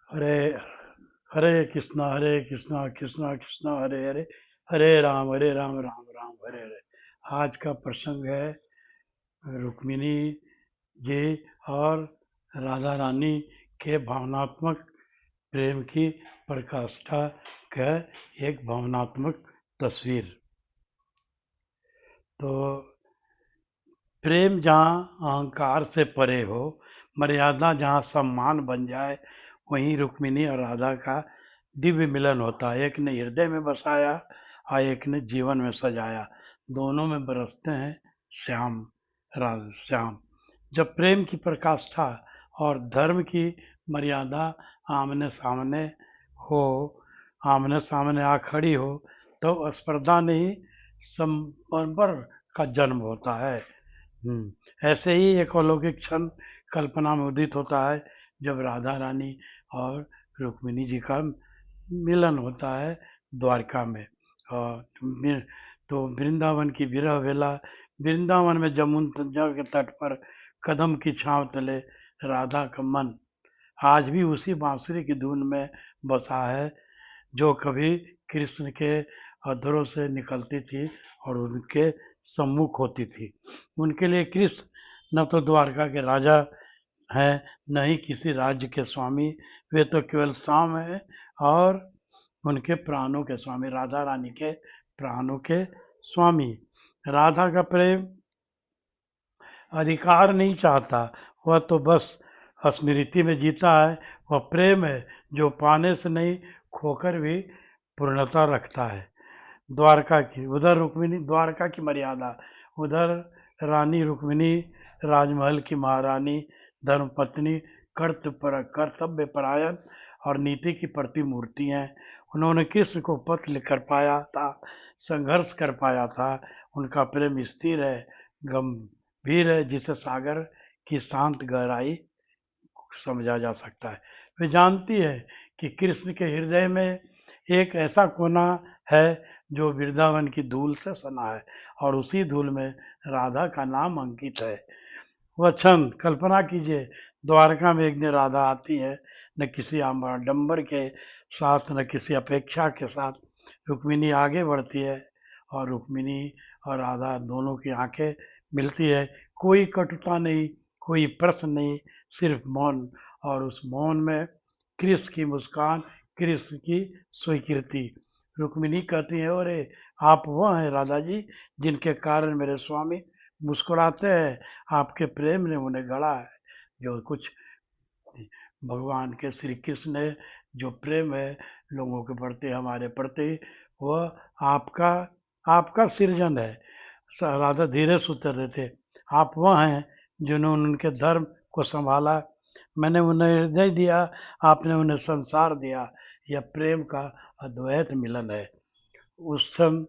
हरे हरे कृष्णा कृष्णा कृष्णा हरे हरे, हरे राम राम राम हरे हरे। आज का प्रसंग है रुक्मिणी जी और राधा रानी के भावनात्मक प्रेम की प्रकाष्ठा का एक भावनात्मक तस्वीर। तो प्रेम जहाँ अहंकार से परे हो, मर्यादा जहाँ सम्मान बन जाए, वहीं रुक्मिणी और राधा का दिव्य मिलन होता है। एक ने हृदय में बसाया और एक ने जीवन में सजाया। दोनों में बरसते हैं श्याम, राधा श्याम। जब प्रेम की प्रकाष्ठा और धर्म की मर्यादा आमने सामने हो, आमने सामने आ खड़ी हो, तो स्पर्धा नहीं, संपर्क का जन्म होता है। ऐसे ही एक अलौकिक क्षण कल्पना में उदित होता है जब राधा रानी और रुक्मिणी जी का मिलन होता है द्वारका में। और तो वृंदावन की विरह वेला, वृंदावन में जमुना के तट पर कदम की छांव तले राधा का मन आज भी उसी बांसुरी की धुन में बसा है जो कभी कृष्ण के अधरों से निकलती थी और उनके सम्मुख होती थी। उनके लिए कृष्ण न तो द्वारका के राजा हैं, न ही किसी राज्य के स्वामी, वे तो केवल श्याम हैं और उनके प्राणों के स्वामी, राधा रानी के प्राणों के स्वामी। राधा का प्रेम अधिकार नहीं चाहता, वह तो बस स्मृति में जीता है। वह प्रेम है जो पाने से नहीं, खोकर भी पूर्णता रखता है। द्वारका की उधर रुक्मिणी, द्वारका की मर्यादा उधर रानी रुक्मिणी राजमहल की महारानी, धर्मपत्नी, कर्तव्य परायण और नीति की प्रतिमूर्ति हैं। उन्होंने कृष्ण को पत्र लिखकर पाया था, संघर्ष कर पाया था। उनका प्रेम स्थिर है, गंभीर है, जिसे सागर की शांत गहराई समझा जा सकता है। वे जानती है कि कृष्ण के हृदय में एक ऐसा कोना है जो वृंदावन की धूल से सना है और उसी धूल में राधा का नाम अंकित है। वह क्षण कल्पना कीजिए, द्वारका में एक दिन राधा आती है, न किसी आडंबर के साथ न किसी अपेक्षा के साथ। रुक्मिणी आगे बढ़ती है और रुक्मिणी और राधा दोनों की आंखें मिलती है। कोई कटुता नहीं, कोई प्रश्न नहीं, सिर्फ मौन। और उस मौन में कृष्ण की मुस्कान, कृष्ण की स्वीकृति। रुक्मिणी कहती है, अरे आप वह हैं राधा जी जिनके कारण मेरे स्वामी मुस्कुराते हैं। आपके प्रेम ने उन्हें गढ़ा है। जो कुछ भगवान के श्री कृष्ण ने जो प्रेम है लोगों के प्रति, हमारे प्रति, वह आपका आपका सृजन है। राधा धीरे से उत्तर देते, आप वह हैं जिन्होंने उनके धर्म को संभाला। मैंने उन्हें हृदय दिया, आपने उन्हें संसार दिया। यह प्रेम का अद्वैत मिलन है। उस क्षण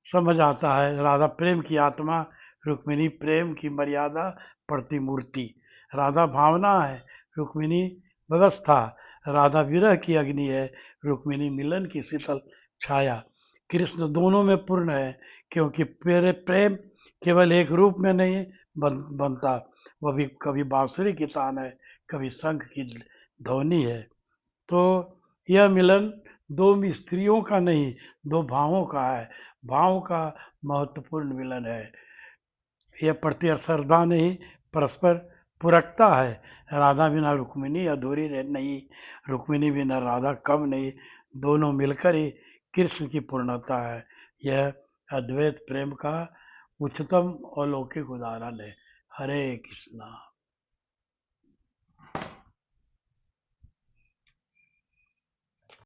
समझ आता है राधा प्रेम की आत्मा, रुक्मिणी प्रेम की मर्यादा प्रतिमूर्ति। राधा भावना है, रुक्मिणी व्यवस्था। राधा विरह की अग्नि है, रुक्मिणी मिलन की शीतल छाया। कृष्ण दोनों में पूर्ण है, क्योंकि मेरे प्रेम केवल एक रूप में नहीं बनता, वह भी कभी बांसुरी की तान है, कभी शंख की ध्वनि है। तो यह मिलन दो स्त्रियों का नहीं, दो भावों का है। भाव का महत्वपूर्ण मिलन है। यह प्रतिस्पर्धा नहीं, परस्पर पूरकता है। राधा बिना रुक्मिणी अधूरी नहीं, रुक्मिणी बिना राधा कम नहीं। दोनों मिलकर ही कृष्ण की पूर्णता है। यह अद्वैत प्रेम का उच्चतम अलौकिक उदाहरण है। हरे कृष्णा।